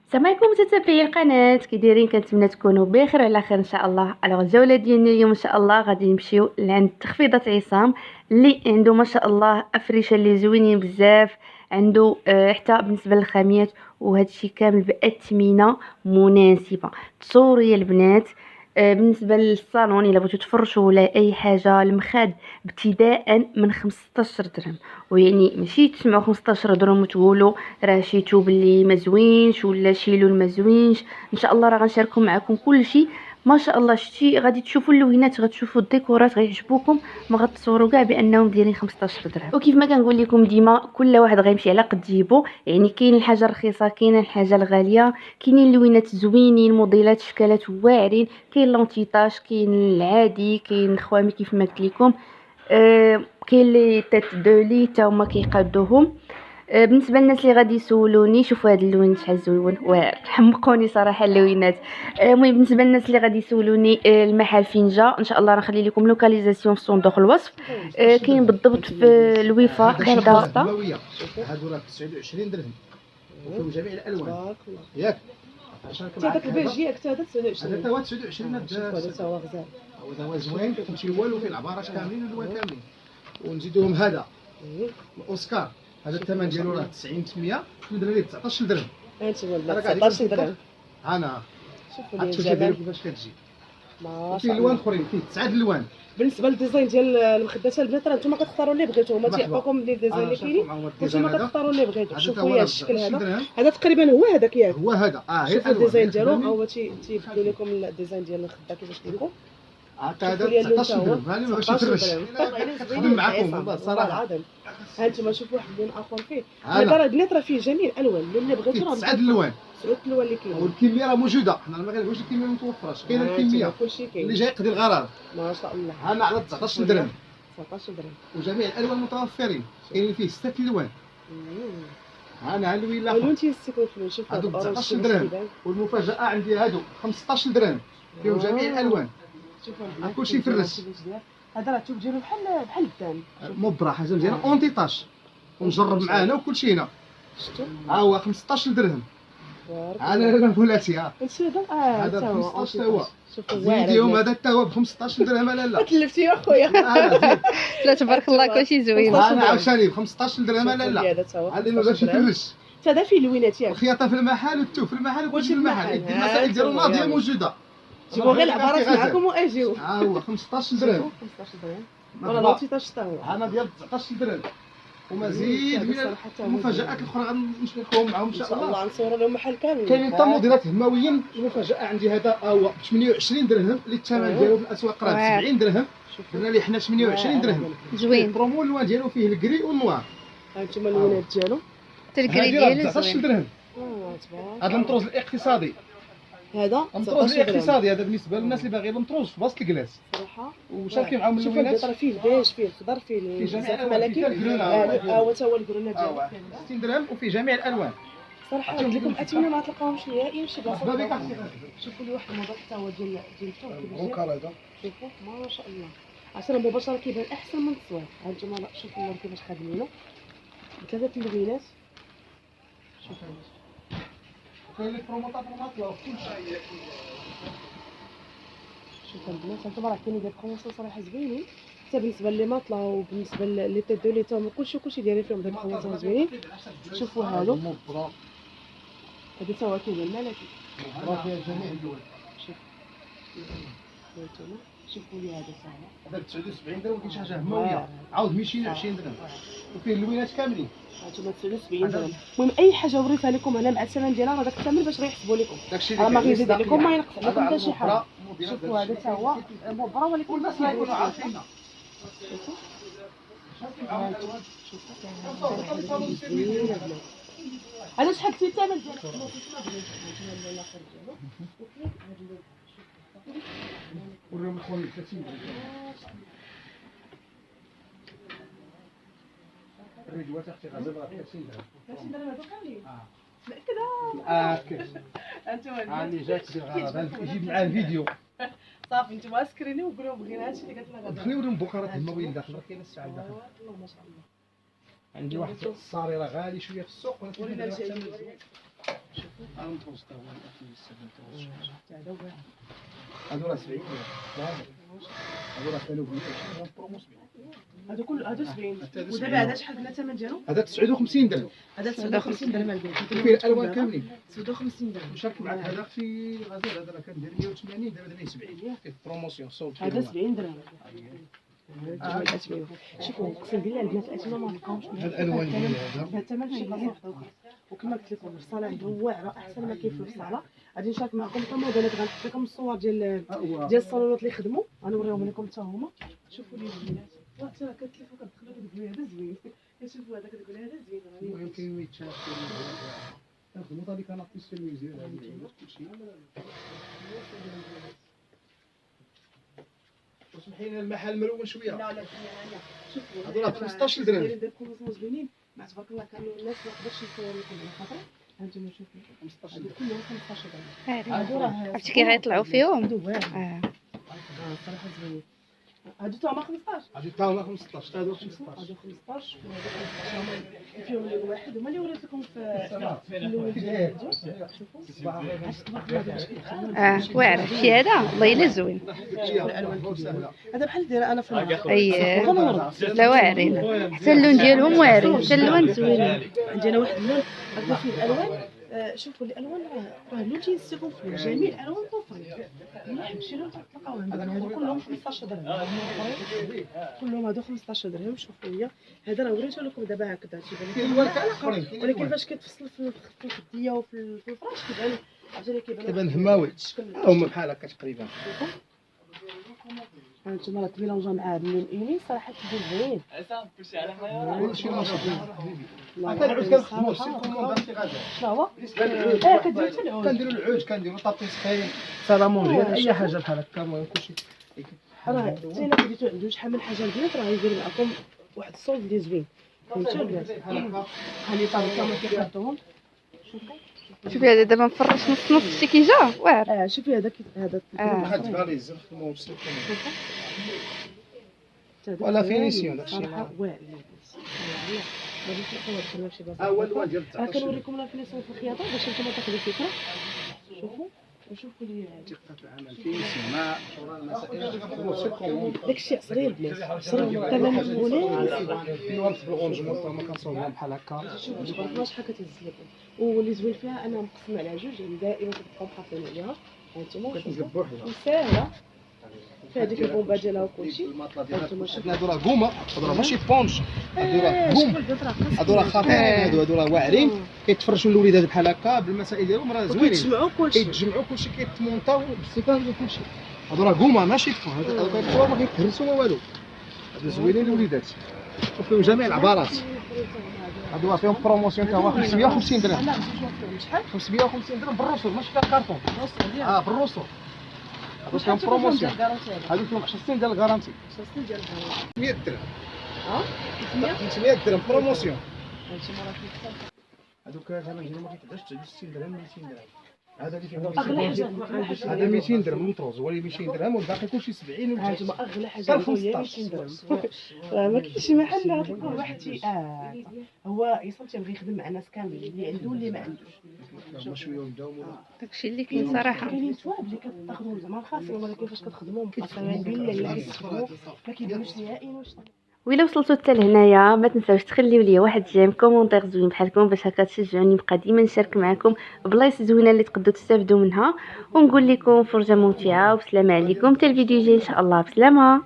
السلام عليكم متتبعي القناه، كي دايرين؟ كنتمنى تكونوا بخير وعلى خير ان شاء الله. الجوله ديالنا اليوم ان شاء الله غادي نمشيو لعند تخفيضات عصام اللي عنده ما شاء الله افريشه اللي زوينين بزاف. عنده حتى بالنسبه للخاميات، وهذا الشيء كامل باثمنه مناسبه. تصوروا يا البنات. بالنسبه للصالون الا بغيتو تفرشوا ولا اي حاجه، المخاد ابتداء من 15 درهم. ويعني ماشي تسمعوا 15 درهم وتقولوا راه شيتو باللي ما زوينش ولا شي لون ما زوينش. ان شاء الله راه غنشارككم معكم كل شيء. ما شاء الله شتي غادي تشوفوا اللوينات، غتشوفوا الديكورات غيعجبوكم، ما غتصوروا كاع بانهم دايرين 15 درهم. وكيف ما كنقول لكم ديما، كل واحد غيمشي على قد جيبو. يعني كاين الحاجه الرخيصه، كاين الحاجه الغاليه، كاينين اللوينات زوينين، موديلات شكلات واعرين، كاين لونتيطاج، كاين العادي، كاين الخوامي كيف ما قلت لكم. كاين لي تيت دو لي تا هما كيقادوهم. بالنسبه للناس اللي غادي يسولوني، شوفوا هذا اللون شحال زوين وحمقوني صراحه اللوينات. المهم بالنسبه للناس اللي غادي يسولوني، المحل فين جا ان شاء الله راه نخلي لكم لوكاليزاسيون في صندوق الوصف. كاين بالضبط في الوفاق دار داستا. هادو راه 29 درهم وفيهم جميع الالوان ياك. هذاك البيج ياك حتى هذا 29. هذا هو 29. هذا هو غزال، هذا هو زوين، فهمتي الوالو فيه العبارات كاملين والالوان كاملين. ونزيدوهم هذا الاوسكار، هذا الثمن ديالو راه 90 ندير ليه 19 درهم. هانتوما البنات 19 درهم. انا شوفوا لي التوجه الجمال، كيفاش كتجي. ما فيه شاء الوان الله. اخرين، فيه 9 الوان. بالنسبه للديزاين ديال المخدات البنات، راه نتوما كتختاروا اللي بغيتو، هما تيعطوكم لي ديزاين اللي كاينين وانتوما كتختاروا اللي بغيتو. شوفوا لي الشكل هذا تقريبا هو هذاك ياك. هو هذا غير شوفوا الديزاين ديالو، هو تيبدلوا لكم الديزاين ديال الخده كيفاش كيكون. هذا 19 درهم. هاني باش يفرش نخدم معكم والله صراحه. هانتوما شوفوا واحد اللون اخر فيه. هذا راه البنات راه فيه جميع الالوان اللي بغيتو، راه 9 الوان. 9 الالوان اللي كاينين، والكميه راه موجوده. حنا ما كنقولش الكميه ما متوفراش، كاينه الكميه كلشي كاين اللي جاي يقضي الغرض. ما شاء الله. انا على 19 درهم 19 درهم وجميع الالوان متوفرين. كاينين فيه 6 الوان. انا هالوين لا اللون تيستيكون في شوف هادو هذا 19 درهم. والمفاجاه عندي هادو 15 درهم فيهم جميع الالوان. شوفوا كلشي فرش. هذا راه الثوب ديالو بحال الدان. مبرا حاجه مزيانه اونتيطاج ونجرب معانا وكلشي هنا. شفتوا ها هو 15 درهم. انا بولاتي ها هذا ب 15 هو. شوفوا زيديهم هذا حتى هو ب 15 درهم. لا تلفتي يا خويا. لا تبارك الله كلشي زوين. انا عاوتاني ب 15 درهم. لا اللي ما باش يفرش. هذا فيه لوينات ياك. الخياطه في المحل والتو في المحل وكلشي في المحل. يدي المسائل ديالو ناضيه موجوده. جيبوا غير العبارات معكم واجيو. ها هو 15 درهم. 15 درهم ولا لوطيطاج حتى هو. انا ديال 19 درهم. ومزيد من المفاجآت الاخرى غنشاركهم معهم ان شاء الله. غنصوروا لهم محل كامل. كاينين حتى موديلات هماويين. المفاجاه عندي هذا هو ب 28 درهم اللي الثمن ديالو في الاسواق راه ب 70 درهم. درنا ليه حنا 28 درهم. زوين. البرومو اللون ديالو فيه الكري والنوار. هانتوما اللونات ديالو حتى الكري ديالو 19 زوين. درهم. تبارك. هذا المطروز الاقتصادي. هذا المطروز الاقتصادي هذا بالنسبه للناس اللي باغيين المطروز في وسط الكلاس. صراحه وشاركين معاهم شوف اللوينات. راه فيه البيج، فيه الخضر، فيه جميع الملكي. ها هو حتى هو الكرونا ديالو 60 درهم وفي جميع الالوان. صراحه قلت لكم اثمنه ما تلقاوهمش نهائيا في شي بلاصه. مرحبا بك أخرى. اختي. شوفوا لي واحد الموضوع حتى هو ديال الثوب كيفاش بروكار هذا. شوفوا ما شاء الله. عشان مباشره كيبان احسن من التصوير. ها انتم شوفوا اللون كيفاش خادمينه بثلاثه اللوينات. شوفوا كاين لي بروموطات طلعوا كل شيء. شوفوا البنات هانتوما راه كاينين دي بروموسيون صراحه زوينين، حتى بالنسبه لي ماطلا وبالنسبه لي تيت دو لي توم كلشي دايرين فيهم دي بروموسيون زوينين. شوفوا هادو المبرا. هادي تا هو كيبان الملكي. المبرا فيها جميع الدول. هانتوما شوفوا لي هذا صراحه هذا ب 79 درهم. كاين شي حاجه هماويه عاود 220 درهم وفيه اللوينات كاملين. هانتوما 79 درهم. المهم اي حاجه وريتها لكم انا مع الثمن ديالها راه داك الثمن باش غيحسبوا لكم. داكشي راه ما غيزيد عليكم ما ينقص عليكم حتى شي حاجه. شوفوا هذا تا هو مبرا ولكن الناس ما يكونوا عارفين. هذا شحال في الثمن ديالو؟ وريهم الخوان 30 درهم. الريدوات اختي غازال راه 30 درهم. 30 درهم هذو كاملين. كاين. انتوما اللي جات ديال الغرض يجيب معاه الفيديو. صافي نتوما سكريني وقولوا بغينا هادشي اللي قالت لنا غدا. خلينا نوريهم بكرات هماويين داخل. كاينه الساعه داخل. الله ما شاء الله. عندي واحد الصاري راه غالي شويه في السوق ولكن ورينا الجايين. شوف متوسط هو 2007 هذا واحد هادو راه 70 هادو راه كانوا ب بروموسيون هذا كل هذا 70 هذا ودابا هذا شحال قلنا الثمن ديالو؟ هذا 59 درهم هذا 59 درهم البيت فيه الالوان كاملين 59 درهم مشارك مع هذا في غزال هذا راه كان داير 180 دابا داير 70 فيه بروموسيون صوت هذا 70 درهم شوفوا اقسم بالله البنات الاتمه ما لقاوش هاد الالوان ديال هذا هذا الثمن شي بلاصه وحده اخرى وكما قلت لكم الصاله عندهم واعره احسن ما كاين في الصاله غادي نشارك معكم حتى موديلات غنحط لكم الصور ديال الصالونات اللي خدموا غنوريهم لكم حتى هما شوفوا لي البنات وحتى راه كتلفوا كتدخلوا كتقولوا هذا زوين كتشوفوا هذا كتقول هذا زوين المهم كاين يتشاف نخدموا طالي كان ارتيست الميوزيك هذا كلشي وسمحي لنا المحل ملون شويه لا لا شوفوا هذو راه ب 15 درهم. دايرين كوموس زوينين مع تبارك الله كانوا الناس ما يقدرش يصوروا لكم على خاطر هانتوما شوفوا 15 درهم كلهم 15 درهم هادو راه عرفتي كي غيطلعوا فيهم. هادو واعرين صراحه زوينين هادو تا هما 15 هادو تا هما 15 هادو 15 هادو 15 وهادو 15 هما فيهم اللي واحد هما اللي وريت لكم في الاول ديال الفيديو شوفوا عرفتي تبارك الله باش كيدخلوا واعر شي هذا والله الا زوين. هذا بحال دايره انا في المغرب اييه لا واعرين حتى اللون ديالهم واعرين حتى اللون زوينين. عندي انا واحد اللون هكا فيه الالوان شوفوا الالوان راه اللون تينسيكم فيه جميع الالوان طفري ما حبش لون تلقاو عندنا هادو كلهم 15 درهم كلهم هادو 15 درهم شوفوا ليا هذا راه وريته لكم دابا هكذا تيبان لكم ولكن فاش كتفصل في الخديه وفي الفراش كيبان عرفتي كيبان هماوي هما بحال هكا تقريبا هانتوما راه ميلونجا مع اللون ايمي صراحه كيجي زوين كلشي ناشط الله حتى العود كنخدموه سي كوموند شي غزال شنو هو؟ كديروا حتى العود كنديروا العود كنديروا طابيس خاين سلامون ديال اي حاجه بحال هكا المهم كلشي راه حتى الا بديتو عنده شحال من حاجه البنات راه يدير معكم واحد الصوت اللي زوين فهمتوا البنات هاني طابق كما كيحطوهم شوفي هذا دابا مفرش نص نص شي كي جا واعر. شوفي هذا هذا واحد فاليز نخدموه بسلك ولا فينيسيون داكشي صراحه واعر هو الوان ديال كنوريكم لا فينيسيون في الخياطه باش نتوما تاخذوا فكره شوفوا وشوفوا لي دقه العمل فينيسيون مع المسائل كنخدموه بسلك كوموند داكشي عصري البنات عصري الثمن مناسب نوانس بالغونجمون ما كنصاوبهم بحال هكا شوفوا تبارك الله شحال كتهز لكم واللي زوين فيها انها مقسمه على جوج يعني دائما كتبقاو محافظين عليها هانتوما كتنقلب بوحدها وساهله فيها ديك البومبا ديالها وكلشي الماطله ديالها هادو راه كوما هادو راه ماشي بونش هادو راه كوم هادو راه خطيرين هادو راه واعرين كيتفرجوا الوليدات بحال هكا بالمسائل ديالهم راه زوينين كيتجمعوا كلشي كيتجمعوا كلشي كيتمونطاو بالصفات وكلشي هادو راه كوما ماشي بون هادو ما كيتهرسوا ما والو هادو زوينين الوليدات وفيهم جميع العبارات هادو راه فيهم بروموسيون تا هو 550 درهم شحال 550 درهم بالرسول ماشي فيها كارطون بالرسول هادو فيهم بروموسيون هادو فيهم 10 سنين ديال الغارانتي 100 درهم 500 درهم بروموسيون هادوك الثمن ديالهم ما كيتعداش 60 درهم 200 درهم هذا اللي فيه هذا 200 درهم مطروز هو اللي 200 درهم والباقي كلشي 70 و هانتوما اغلى حاجه هي 200 درهم راه ما كاينش محل هذا كل واحد هو يصل تيبغي يخدم مع ناس كاملين اللي عنده واللي ما عندوش شويه ونبداو داكشي اللي كاين صراحه. كاينين تواب اللي كتاخذهم زعما رخاصين ولكن فاش كتخدموهم قسما بالله الا كيتخدموا ما كيبانوش نهائيا واش وإلا وصلتوا حتى لهنايا ما تنساوش تخليو لي واحد جيم كومونتير زوين بحالكم باش هكا تشجعوني نبقى ديما نشارك معكم بلايص زوينه اللي تقدروا تستافدوا منها ونقول لكم فرجه ممتعه والسلام عليكم حتى الفيديو الجاي ان شاء الله بسلامه.